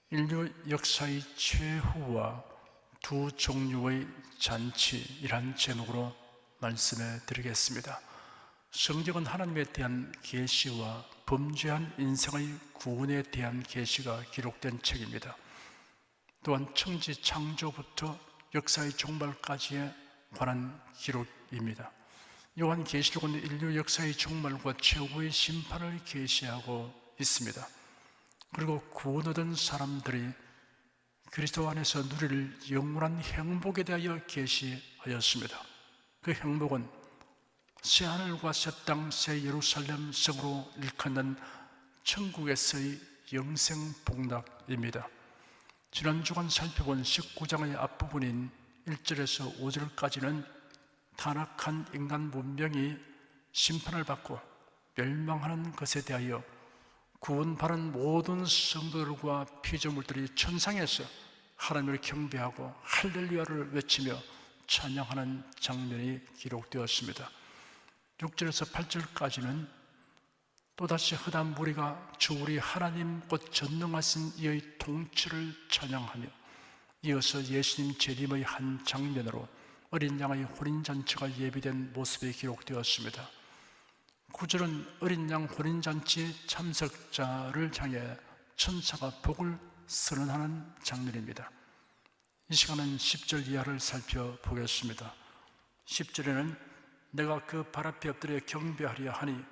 인류 역사의 최후와 두 종류의 잔치이란 제목으로 말씀해 드리겠습니다. 성경은 하나님에 대한 계시와 범죄한 인생의 구원에 대한 계시가 기록된 책입니다. 또한 천지 창조부터 역사의 종말까지에 관한 기록입니다. 요한계시록은 인류 역사의 종말과 최후의 심판을 계시하고 있습니다. 그리고 구원 얻은 사람들이 그리스도 안에서 누릴 영원한 행복에 대하여 계시하였습니다. 그 행복은 새하늘과 새 땅, 새 예루살렘 성으로 일컫는 천국에서의 영생복락입니다. 지난 주간 살펴본 19장의 앞부분인 1절에서 5절까지는 타락한 인간 문명이 심판을 받고 멸망하는 것에 대하여 구원받은 모든 성도들과 피조물들이 천상에서 하나님을 경배하고 할렐루야를 외치며 찬양하는 장면이 기록되었습니다. 6절에서 8절까지는 또다시 흑암 무리가 주 우리 하나님 곧 전능하신 이의 통치를 찬양하며 이어서 예수님 재림의 한 장면으로 어린 양의 혼인잔치가 예비된 모습이 기록되었습니다. 9절은 어린 양 혼인잔치 참석자를 향해 천사가 복을 선언하는 장면입니다. 이 시간은 10절 이하를 살펴보겠습니다. 10절에는 내가 그 발 앞에 엎드려 경배하려 하니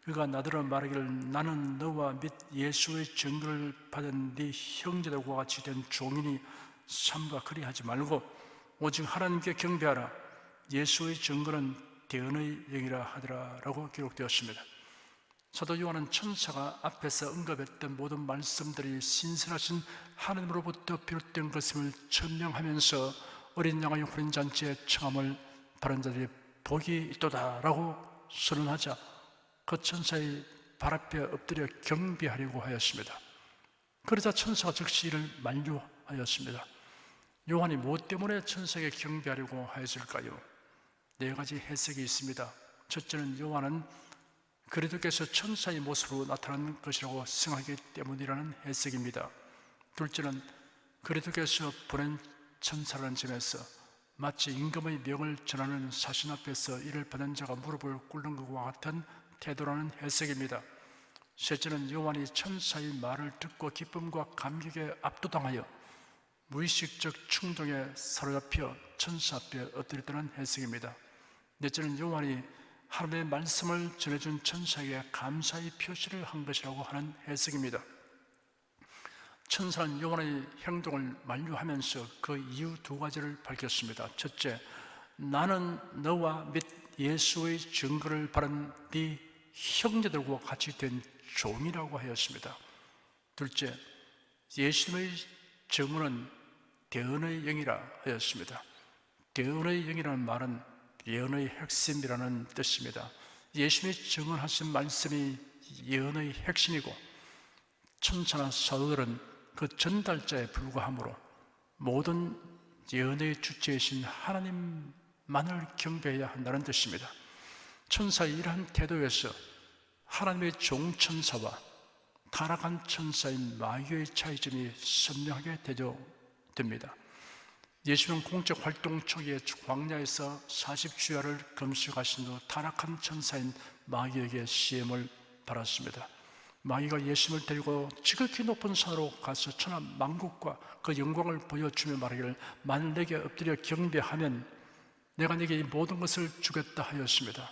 그가 나더러 말하기를 나는 너와 및 예수의 증거를 받은 네 형제들과 같이 된 종이니 삼가 그리하지 말고 오직 하나님께 경배하라. 예수의 증거는 대언의 영이라 하더라 라고 기록되었습니다. 사도 요한은 천사가 앞에서 언급했던 모든 말씀들이 신실하신 하나님으로부터 비롯된 것임을 천명하면서 어린 양의 혼인잔치의 청함을 받은 자들이 복이 있도다 라고 선언하자 그 천사의 발 앞에 엎드려 경배하려고 하였습니다. 그러자 천사가 즉시 이를 만류하였습니다. 요한이 무엇 때문에 천사에게 경배하려고 하였을까요? 네 가지 해석이 있습니다. 첫째는 요한은 그리스도께서 천사의 모습으로 나타난 것이라고 생각하기 때문이라는 해석입니다. 둘째는 그리스도께서 보낸 천사라는 점에서 마치 임금의 명을 전하는 사신 앞에서 이를 받은 자가 무릎을 꿇는 것과 같은 태도라는 해석입니다. 셋째는 요한이 천사의 말을 듣고 기쁨과 감격에 압도당하여 무의식적 충동에 사로잡혀 천사 앞에 엎드렸다는 해석입니다. 넷째는 요한이 하나님의 말씀을 전해준 천사에게 감사의 표시를 한 것이라고 하는 해석입니다. 천사는 요한의 행동을 만류하면서 그 이유 두 가지를 밝혔습니다. 첫째, 나는 너와 및 예수의 증거를 받은 네 형제들과 같이 된 종이라고 하였습니다. 둘째, 예수님의 증언은 대언의 영이라 하였습니다. 대언의 영이라는 말은 예언의 핵심이라는 뜻입니다. 예수님이 증언하신 말씀이 예언의 핵심이고 천사나 사도들은 그 전달자에 불과하므로 모든 예언의 주체이신 하나님만을 경배해야 한다는 뜻입니다. 천사의 이러한 태도에서 하나님의 종천사와 타락한 천사의 마귀의 차이점이 선명하게 대조됩니다. 예수는 공적 활동 초기에 광야에서 40주야를 금식하신 후 타락한 천사인 마귀에게 시험을 받았습니다. 마귀가 예수님을 데리고 지극히 높은 산으로 가서 천하 만국과 그 영광을 보여주며 말하기를 만일 내게 엎드려 경배하면 내가 네게 이 모든 것을 주겠다 하였습니다.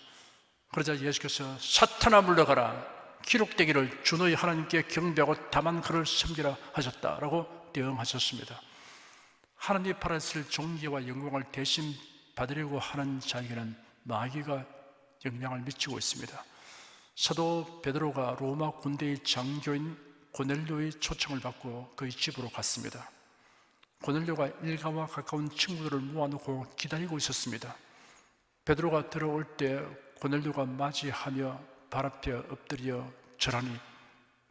그러자 예수께서 사탄아 물러가라, 기록되기를 주 너희 하나님께 경배하고 다만 그를 섬기라 하셨다라고 대응하셨습니다. 하나님이 바라실 존귀와 영광을 대신 받으려고 하는 자에게는 마귀가 영향을 미치고 있습니다. 사도 베드로가 로마 군대의 장교인 고넬료의 초청을 받고 그의 집으로 갔습니다. 고넬료가 일가와 가까운 친구들을 모아놓고 기다리고 있었습니다. 베드로가 들어올 때 고넬료가 맞이하며 발 앞에 엎드려 절하니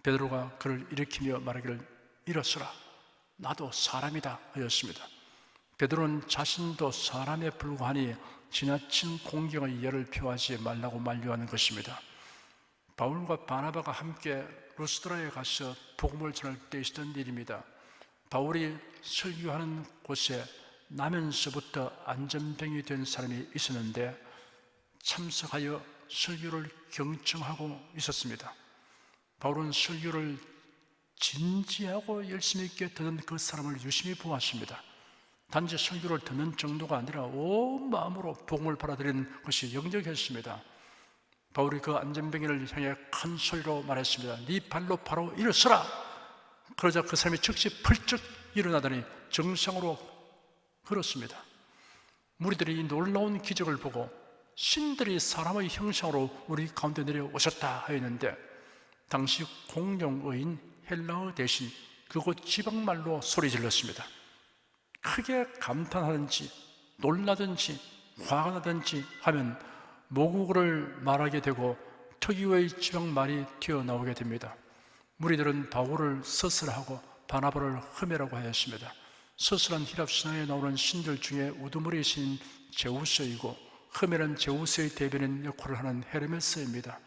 베드로가 그를 일으키며 말하기를 일어서라, 나도 사람이다 하였습니다. 베드로는 자신도 사람에 불과하니 지나친 공경의 예를 표하지 말라고 만류하는 것입니다. 바울과 바나바가 함께 루스드라에 가서 복음을 전할 때 있었던 일입니다. 바울이 설교하는 곳에 나면서부터 안전병이 된 사람이 있었는데 참석하여 설교를 경청하고 있었습니다. 바울은 설교를 진지하고 열심히 있게 듣는 그 사람을 유심히 보았습니다. 단지 설교를 듣는 정도가 아니라 온 마음으로 복음을 받아들이는 것이 역력했습니다. 바울이 그 안전병이를 향해 큰 소리로 말했습니다. 네 발로 바로 일어서라. 그러자 그 사람이 즉시 펄쩍 일어나더니 정상으로 걸었습니다. 무리들이 이 놀라운 기적을 보고 신들이 사람의 형상으로 우리 가운데 내려오셨다 하였는데, 당시 공용어인 헬라어 대신 그곳 지방말로 소리 질렀습니다. 크게 감탄하든지 놀라든지 화가 나든지 하면 모국어를 말하게 되고 특유의 지방말이 튀어나오게 됩니다. 무리들은 바울을 서슬하고 바나바를 흠이라고 하였습니다. 서슬한 히랍 신화에 나오는 신들 중에 우두머리의 신 제우스이고 흠에는 제우스의 대변인 역할을 하는 헤르메스입니다.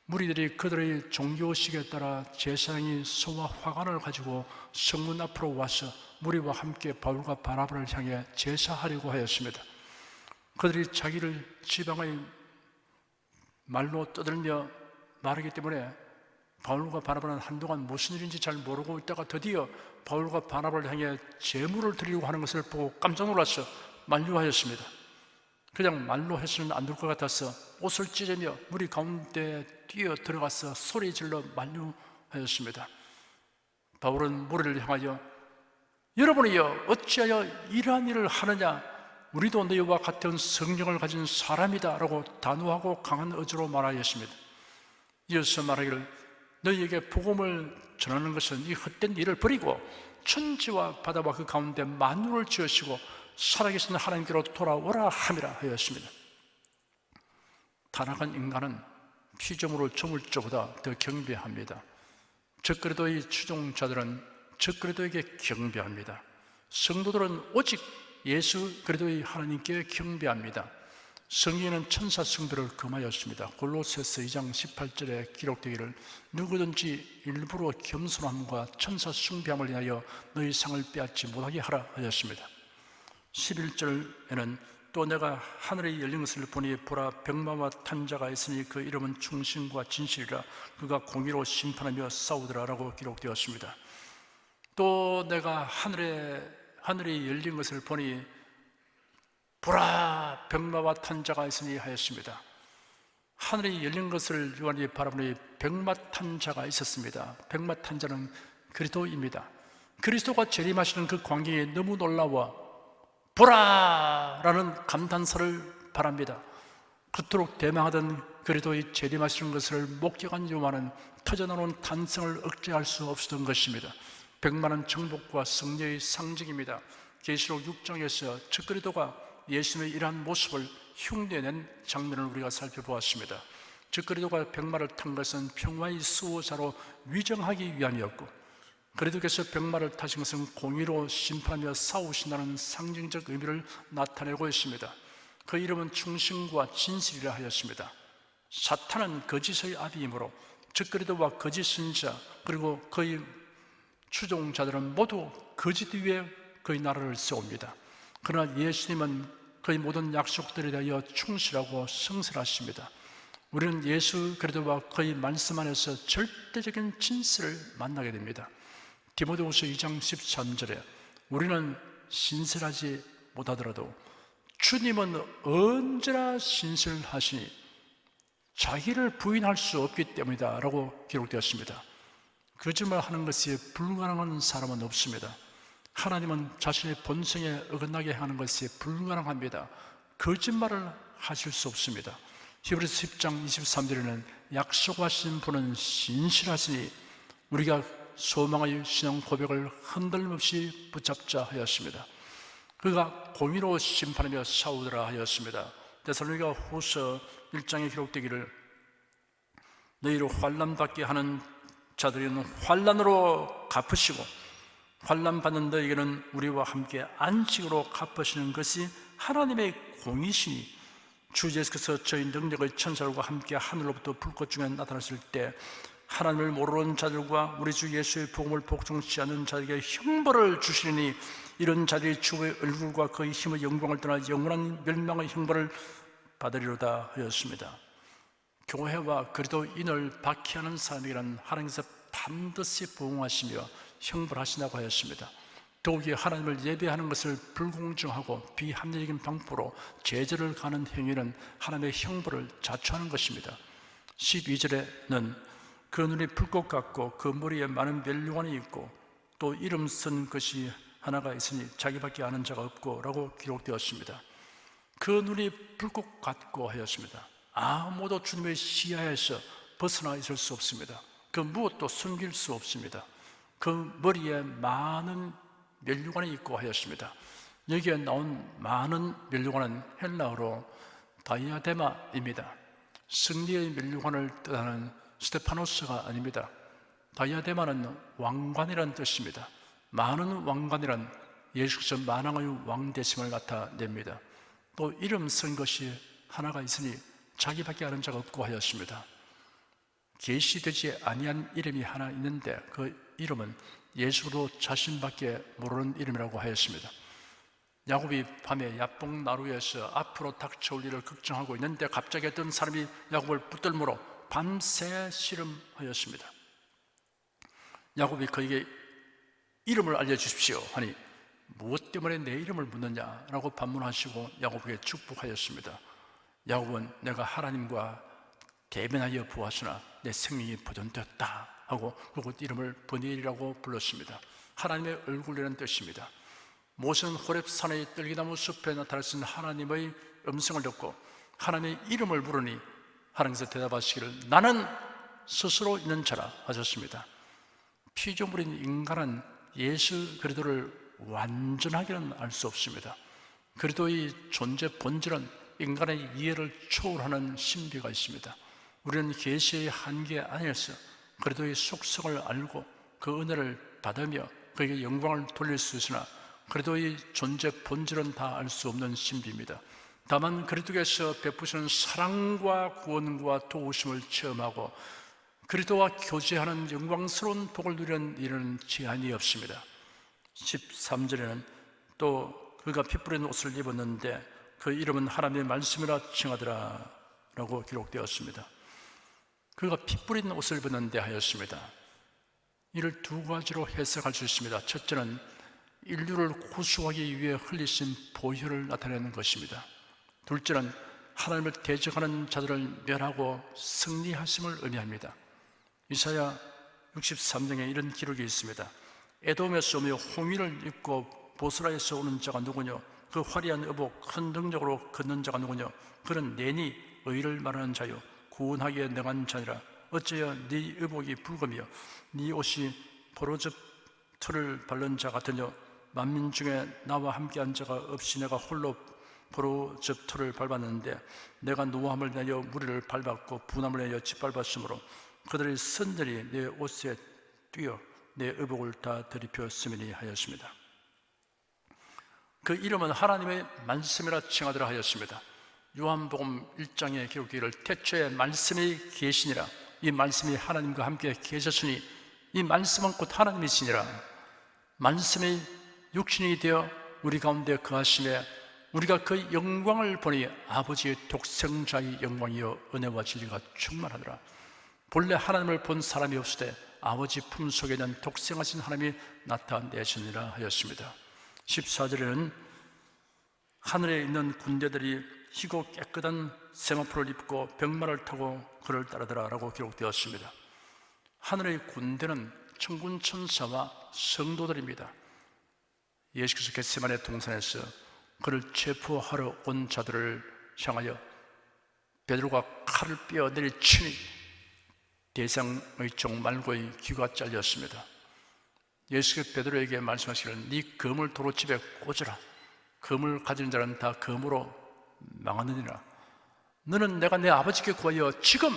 무리들이 그들의 종교식에 따라 제사장이 소와 화관을 가지고 성문 앞으로 와서 무리와 함께 바울과 바나바를 향해 제사하려고 하였습니다. 그들이 자기를 지방의 말로 떠들며 말하기 때문에 바울과 바나바는 한동안 무슨 일인지 잘 모르고 있다가 드디어 바울과 바나바를 향해 제물을 드리려고 하는 것을 보고 깜짝 놀라서 만류하였습니다. 그냥 말로 해서는 안 될 것 같아서 옷을 찢으며 무리 가운데 뛰어 들어가서 소리 질러 만류하였습니다. 바울은 무리를 향하여 여러분이여 어찌하여 이러한 일을 하느냐, 우리도 너희와 같은 성령을 가진 사람이다 라고 단호하고 강한 어조로 말하였습니다. 이어서 말하기를 너희에게 복음을 전하는 것은 이 헛된 일을 버리고 천지와 바다와 그 가운데 만물을 지으시고 살아계신 하나님께로 돌아오라 함이라 하였습니다. 타락한 인간은 피조물을 조물주보다 더 경배합니다. 적그리스도의 추종자들은 적그리스도에게 경배합니다. 성도들은 오직 예수 그리스도의 하나님께 경배합니다. 성경에는 천사 숭배를 금하였습니다. 골로새서 2장 18절에 기록되기를 누구든지 일부러 겸손함과 천사 숭배함을 인하여 너희 상을 빼앗지 못하게 하라 하였습니다. 11절에는 또 내가 하늘이 열린 것을 보니 보라 병마와 탄자가 있으니 그 이름은 충신과 진실이라 그가 공의로 심판하며 싸우더라 라고 기록되었습니다. 또 내가 하늘이 열린 것을 보니 보라 병마와 탄자가 있으니 하였습니다. 하늘이 열린 것을 요한이 바라보니 병마탄자가 있었습니다. 병마탄자는 그리스도입니다. 그리스도가 재림하시는 그 광경에 너무 놀라워 보라! 라는 감탄사를 바랍니다. 그토록 대망하던 그리스도의 재림하시는 것을 목격한 요한은 터져나오는 탄성을 억제할 수 없었던 것입니다. 병마는 정복과 승리의 상징입니다. 계시록 6장에서 첫 그리스도가 예수님의 이러한 모습을 흉내낸 장면을 우리가 살펴보았습니다. 즉 그리스도가 병마를 탄 것은 평화의 수호자로 위정하기 위함이었고, 그리스도께서 병마를 타신 것은 공의로 심판하며 싸우신다는 상징적 의미를 나타내고 있습니다. 그 이름은 충신과 진실이라 하였습니다. 사탄은 거짓의 아비이므로 즉 그리스도와 거짓 선지자 그리고 그의 추종자들은 모두 거짓 위에 그의 나라를 세웁니다. 그러나 예수님은 그의 모든 약속들에 대하여 충실하고 성실하십니다. 우리는 예수 그리스도와 그의 말씀 안에서 절대적인 진실을 만나게 됩니다. 디모데후서 2장 13절에 우리는 신실하지 못하더라도 주님은 언제나 신실하시니 자기를 부인할 수 없기 때문이다 라고 기록되었습니다. 거짓말하는 것이 불가능한 사람은 없습니다. 하나님은 자신의 본성에 어긋나게 하는 것이 불가능합니다. 거짓말을 하실 수 없습니다. 히브리서 10장 23절에는 약속하신 분은 신실하시니 우리가 소망의 신앙 고백을 흔들림없이 붙잡자 하였습니다. 그가 공의로 심판하며 싸우더라 하였습니다. 데살로니가 후서 1장에 기록되기를 너희를 환난받게 하는 자들은 환난으로 갚으시고 환난받는 너희에게는 우리와 함께 안식으로 갚으시는 것이 하나님의 공이시니 주 예수께서 저희 능력의 천사들과 함께 하늘로부터 불꽃 중에 나타나실 때 하나님을 모르는 자들과 우리 주 예수의 복음을 복종치 않는 자에게 형벌을 주시니 이런 자들이 주의 얼굴과 그의 힘의 영광을 떠나 영원한 멸망의 형벌을 받으리로다 하였습니다. 교회와 그리스도인을 박해하는 사람에게는 하나님께서 반드시 보응하시며 형벌하신다고 하였습니다. 더욱이 하나님을 예배하는 것을 불공정하고 비합리적인 방법으로 제재를 가는 행위는 하나님의 형벌을 자초하는 것입니다. 12절에는 그 눈이 불꽃 같고 그 머리에 많은 멸류관이 있고 또 이름 쓴 것이 하나가 있으니 자기밖에 아는 자가 없고 라고 기록되었습니다. 그 눈이 불꽃 같고 하였습니다. 아무도 주님의 시야에서 벗어나 있을 수 없습니다. 그 무엇도 숨길 수 없습니다. 그 머리에 많은 멸류관이 있고 하였습니다. 여기에 나온 많은 멸류관은 헬라어로 다이아데마입니다. 승리의 멸류관을 뜻하는 스테파노스가 아닙니다. 다이아데마는 왕관이라는 뜻입니다. 많은 왕관이란 예수께서 만왕의 왕되심을 나타냅니다. 또 이름 쓴 것이 하나가 있으니 자기밖에 아는 자가 없고 하였습니다. 계시되지 아니한 이름이 하나 있는데 그 이름은 예수로 자신밖에 모르는 이름이라고 하였습니다. 야곱이 밤에 야뽕 나루에서 앞으로 닥쳐올 일을 걱정하고 있는데 갑자기 어떤 사람이 야곱을 붙들므로 밤새 씨름하였습니다. 야곱이 그에게 이름을 알려주십시오 하니 무엇 때문에 내 이름을 묻느냐라고 반문하시고 야곱에게 축복하였습니다. 야곱은 내가 하나님과 대면하여 보았으나 내 생명이 보존되었다 하고 그곳 이름을 버니엘이라고 불렀습니다. 하나님의 얼굴이라는 뜻입니다. 모세는 호렙산의 떨기나무 숲에 나타나신 하나님의 음성을 듣고 하나님의 이름을 부르니 하나님께서 대답하시기를 나는 스스로 있는 자라 하셨습니다. 피조물인 인간은 예수 그리스도를 완전하게는 알 수 없습니다. 그리스도의 존재 본질은 인간의 이해를 초월하는 신비가 있습니다. 우리는 계시의 한계 안에서 그리스도의 속성을 알고 그 은혜를 받으며 그에게 영광을 돌릴 수 있으나 그리스도의 존재 본질은 다 알 수 없는 신비입니다. 다만 그리스도께서 베푸시는 사랑과 구원과 도우심을 체험하고 그리스도와 교제하는 영광스러운 복을 누리는 일은 제한이 없습니다. 13절에는 또 그가 피 뿌린 옷을 입었는데 그 이름은 하나님의 말씀이라 칭하더라 라고 기록되었습니다. 그가 피 뿌린 옷을 입었는데 하였습니다. 이를 두 가지로 해석할 수 있습니다. 첫째는 인류를 구수하기 위해 흘리신 보혈을 나타내는 것입니다. 둘째는 하나님을 대적하는 자들을 멸하고 승리하심을 의미합니다. 이사야 63장에 이런 기록이 있습니다. 에돔에서 오며 홍위를 입고 보스라에서 오는 자가 누구냐? 그 화려한 의복 큰 능력으로 걷는 자가 누구냐? 그는 내니 의를 말하는 자요 구원하기에 능한 자니라. 어째여 네 의복이 붉으며 네 옷이 포로즙 털을 바른 자 같으냐? 만민 중에 나와 함께한 자가 없이 내가 홀로 포로즙 털을 밟았는데 내가 노함을 내어 무리를 밟았고 분함을 내어 짓밟았으므로 그들의 선들이 내 옷에 뛰어 내 의복을 다 들이켰음이니 하였습니다. 그 이름은 하나님의 말씀이라 칭하더라 하였습니다. 요한복음 1장에 기록되기를 태초에 말씀이 계시니라. 이 말씀이 하나님과 함께 계셨으니 이 말씀은 곧 하나님이시니라. 말씀이 육신이 되어 우리 가운데 거하심에 우리가 그 영광을 보니 아버지의 독생자의 영광이요 은혜와 진리가 충만하더라. 본래 하나님을 본 사람이 없을 때 아버지 품속에 있는 독생하신 하나님이 나타내시니라 하였습니다. 14절에는 하늘에 있는 군대들이 희고 깨끗한 세마포를 입고 병마를 타고 그를 따르더라 라고 기록되었습니다. 하늘의 군대는 천군 천사와 성도들입니다. 예수께서 겟세마네 동산에서 그를 체포하러 온 자들을 향하여 베드로가 칼을 빼어 내리치니 대상의 종 말고의 귀가 잘렸습니다. 예수께서 베드로에게 말씀하시기를 네 검을 도로집에 꽂으라. 검을 가진 자는 다 검으로 망하느니라. 너는 내가 내 아버지께 구하여 지금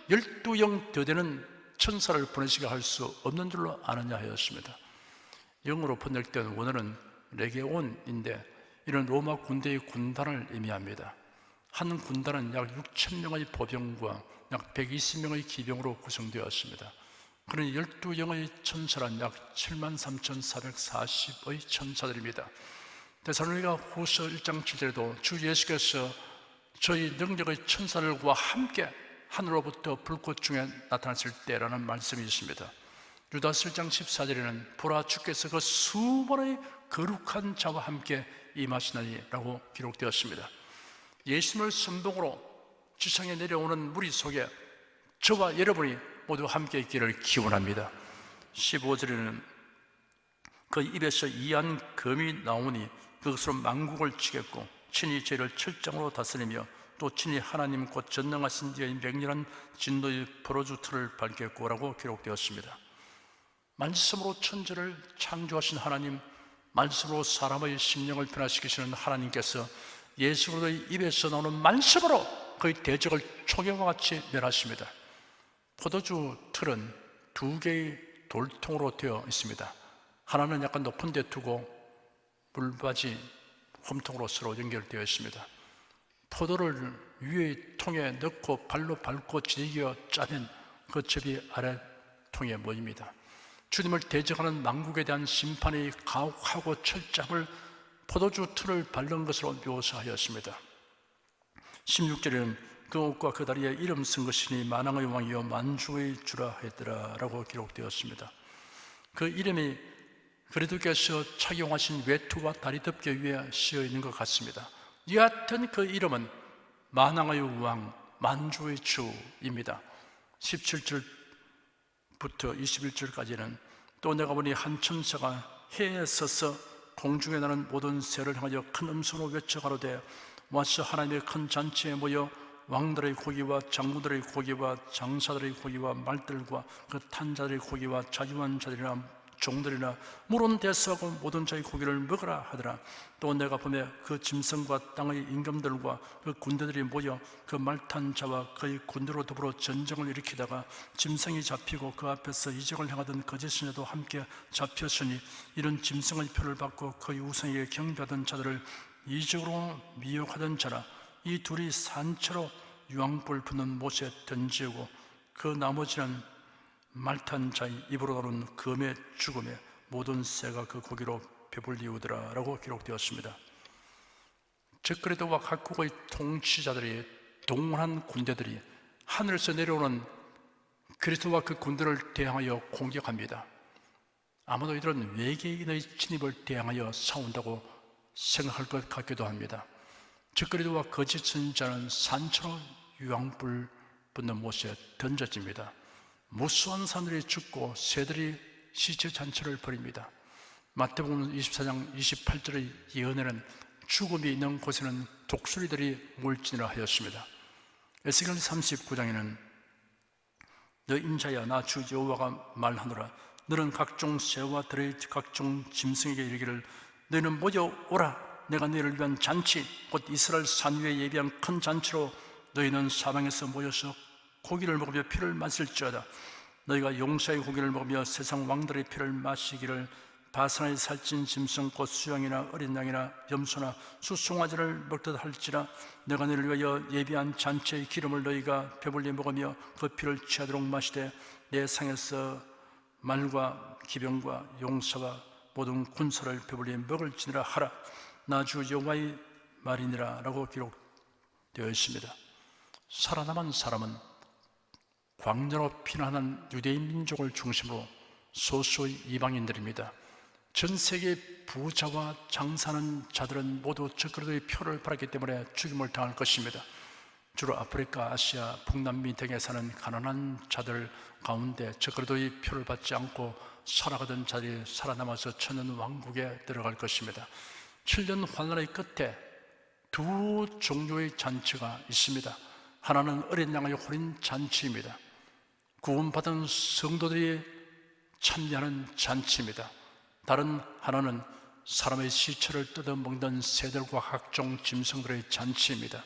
12영 더 되는 천사를 보내시게 할 수 없는 줄로 아느냐 하였습니다. 영어로 번역된 원어는 레게온인데 이런 로마 군대의 군단을 의미합니다. 한 군단은 약 6,000명의 보병과 약 120명의 기병으로 구성되었습니다. 그는 12영의 천사란 약 73,440의 천사들입니다. 데살로니가 후서 1장 7절에도 주 예수께서 저희 능력의 천사들과 함께 하늘로부터 불꽃 중에 나타났을 때라는 말씀이 있습니다. 유다서 1장 14절에는 보라 주께서 그 수많은 거룩한 자와 함께 임하시나니 라고 기록되었습니다. 예수님을 선봉으로 지상에 내려오는 무리 속에 저와 여러분이 모두 함께 있기를 기원합니다. 15절에는 그 입에서 이한 검이 나오니 그것으로 만국을 치겠고 친히 죄를 철장으로 다스리며 또 친히 하나님 곧 전능하신 이의 맹렬한 진노의 포로주 틀을 밟겠고 라고 기록되었습니다. 말씀으로 천지를 창조하신 하나님, 말씀으로 사람의 심령을 변화시키시는 하나님께서 예수 그리스도의 입에서 나오는 말씀으로 그의 대적을 초경과 같이 멸하십니다. 포도주 틀은 두 개의 돌통으로 되어 있습니다. 하나는 약간 높은 데 두고 물받이 홈통으로 서로 연결되어 있습니다. 포도를 위의 통에 넣고 발로 밟고 지지겨 짜면 그 접이 아래 통에 모입니다. 주님을 대적하는 만국에 대한 심판이 가혹하고 철장을 포도주 틀을 밟는 것으로 묘사하였습니다. 16절에는 그 옷과 그 다리에 이름 쓴 것이니 만왕의 왕이요 만주의 주라 했더라 라고 기록되었습니다. 그 이름이 그리스도께서 착용하신 외투와 다리 덮개 위에 씌어 있는 것 같습니다. 여하튼 그 이름은 만왕의 왕, 만주의 주입니다. 17절부터 21절까지는 또 내가 보니 한 천사가 해에 서서 공중에 나는 모든 새를 향하여 큰 음성으로 외쳐 가로되 와서 하나님의 큰 잔치에 모여 왕들의 고기와 장군들의 고기와 장사들의 고기와 말들과 그 탄자들의 고기와 자주한 자들이나 종들이나 물은 대수하고 모든 자의 고기를 먹으라 하더라. 또 내가 보매 그 짐승과 땅의 임금들과 그 군대들이 모여 그 말탄 자와 그의 군대로 더불어 전쟁을 일으키다가 짐승이 잡히고 그 앞에서 이적을 행하던 거짓 선자도 함께 잡혔으니 이런 짐승의 표를 받고 그의 우상에게 경배하던 자들을 이적으로 미혹하던 자라. 이 둘이 산채로 유황불 붙는 못에 던지고 그 나머지는 말탄 자의 입으로 나오는 검의 죽음에 모든 새가 그 고기로 배불리우더라 라고 기록되었습니다. 적그리스도와 각국의 통치자들이 동원한 군대들이 하늘에서 내려오는 그리스도와 그 군대를 대항하여 공격합니다. 아마도 이들은 외계인의 진입을 대항하여 싸운다고 생각할 것 같기도 합니다. 적그리스도와 거짓 선지자는 산처럼 유황불 붙는 못에 던져집니다. 무수한 사람들이 죽고 새들이 시체 잔치를 벌입니다. 마태복음 24장 28절의 예언에는 죽음이 있는 곳에는 독수리들이 몰지니라 하였습니다. 에스겔 39장에는 너 인자야 나 주 여호와가 말하노라 너는 각종 새와 들의 각종 짐승에게 이르기를 너희는 모여오라 내가 너희를 위한 잔치 곧 이스라엘 산 위에 예비한 큰 잔치로 너희는 사방에서 모여서 고기를 먹으며 피를 마실지어다. 너희가 용사의 고기를 먹으며 세상 왕들의 피를 마시기를 바산의 살찐 짐승 곧 수양이나 어린 양이나 염소나 수송아지를 먹듯 할지라. 내가 너희를 위하여 예비한 잔치의 기름을 너희가 배불리 먹으며 그 피를 취하도록 마시되 내 상에서 말과 기병과 용사와 모든 군사를 배불리 먹을지니라 하라. 나 주 여호와의 말이니라 라고 기록되어 있습니다. 살아남은 사람은 광야로 피난한 유대인 민족을 중심으로 소수의 이방인들입니다. 전 세계 부자와 장사하는 자들은 모두 적그리스도의 표를 받았기 때문에 죽임을 당할 것입니다. 주로 아프리카, 아시아, 북남미 등에 사는 가난한 자들 가운데 적그리스도의 표를 받지 않고 살아가던 자들이 살아남아서 천년 왕국에 들어갈 것입니다. 7년 환난의 끝에 두 종류의 잔치가 있습니다. 하나는 어린 양의 혼인 잔치입니다. 구원받은 성도들이 참여하는 잔치입니다. 다른 하나는 사람의 시체를 뜯어먹는 새들과 각종 짐승들의 잔치입니다.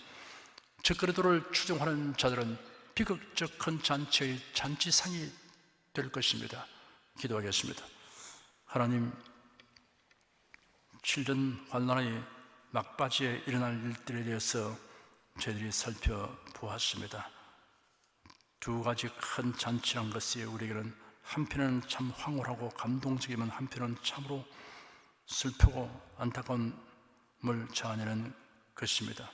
적그리스도를 추종하는 자들은 비극적 큰 잔치의 잔치상이 될 것입니다. 기도하겠습니다. 하나님, 7년 환난의 막바지에 일어날 일들에 대해서 저희들이 살펴보았습니다. 두 가지 큰 잔치란 것이 우리에게는 한편은 참 황홀하고 감동적이면 한편은 참으로 슬프고 안타까움을 자아내는 것입니다.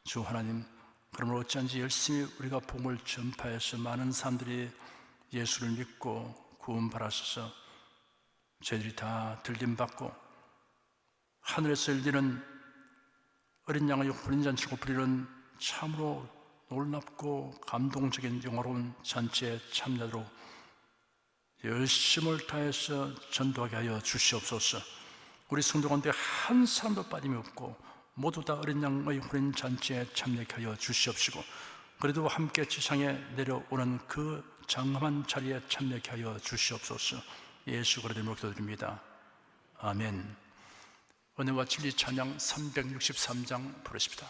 주 하나님, 그러므로 어찌한지 열심히 우리가 복음을 전파해서 많은 사람들이 예수를 믿고 구원받았어서 저희들이 다 들림받고 하늘에서 열리는 어린 양의 혼인잔치고 부리는 참으로 놀랍고 감동적인 영화로운 잔치에 참여하도록 열심을 다해서 전도하게 하여 주시옵소서. 우리 성도 가운데 한 사람도 빠짐이 없고 모두 다 어린 양의 혼인잔치에 참여하게 하여 주시옵시고, 그래도 함께 지상에 내려오는 그 장엄한 자리에 참여하게 하여 주시옵소서. 예수 그리스도의 이름으로 기도드립니다. 아멘. 은혜와 진리 찬양 363장 부르십니다.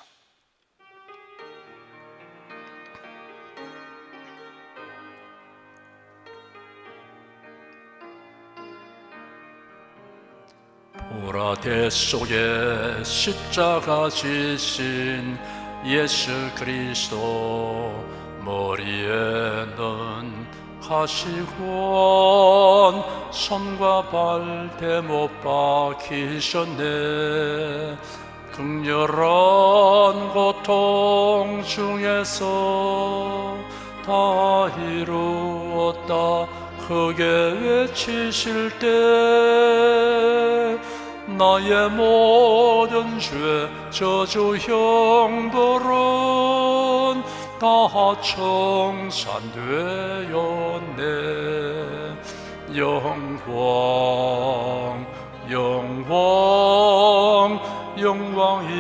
보라대 속에 십자가 지신 예수 그리스도, 머리에는 가시관 손과 발 대못 박히셨네. 극렬한 고통 중에서 다 이루었다 크게 외치실 때, 나의 모든 죄 저주 형벌은 다 청산되었네. 영광 영광 영광이로다.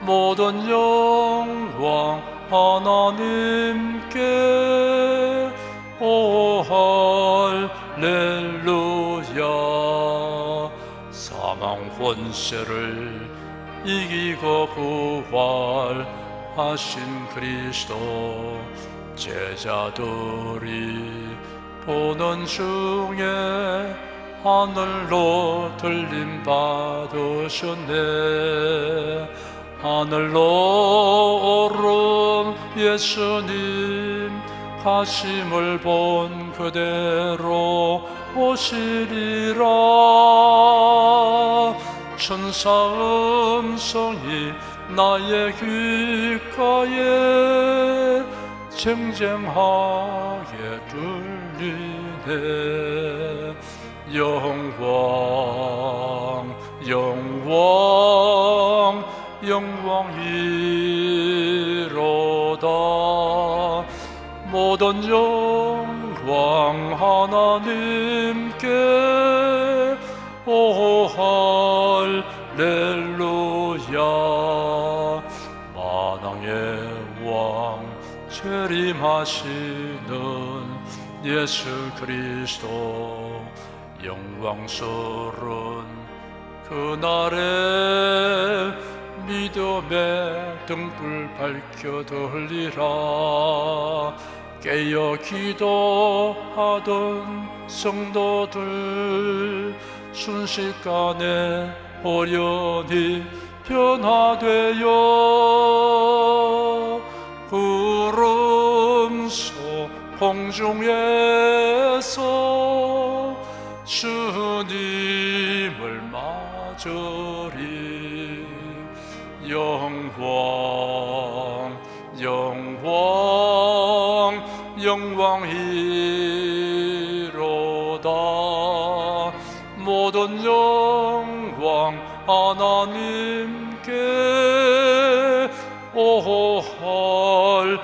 모든 영광 하나님께. 오 할렐루야. 사망 권세를 이기고 부활하신 그리스도, 제자들이 보는 중에 하늘로 들림 받으셨네. 하늘로 오른 예수님, 가심을 본 그대로 오시리라. 천사 음성이 나의 귓가에 쟁쟁하게 들리네. 영광 영광 영광이로다. 모든 영광 하나님께. 오 할렐루야. 만왕의 왕 재림하시는 예수 그리스도, 영광스런 그날에 믿음의 등불 밝혀 들리라. 깨어 기도하던 성도들 순식간에 호련히 변화되어 구름 속 공중에서 주님을 맞으리. 영광 영광 영광이로다. 모든 영광 하나님께. 오 할렐루야.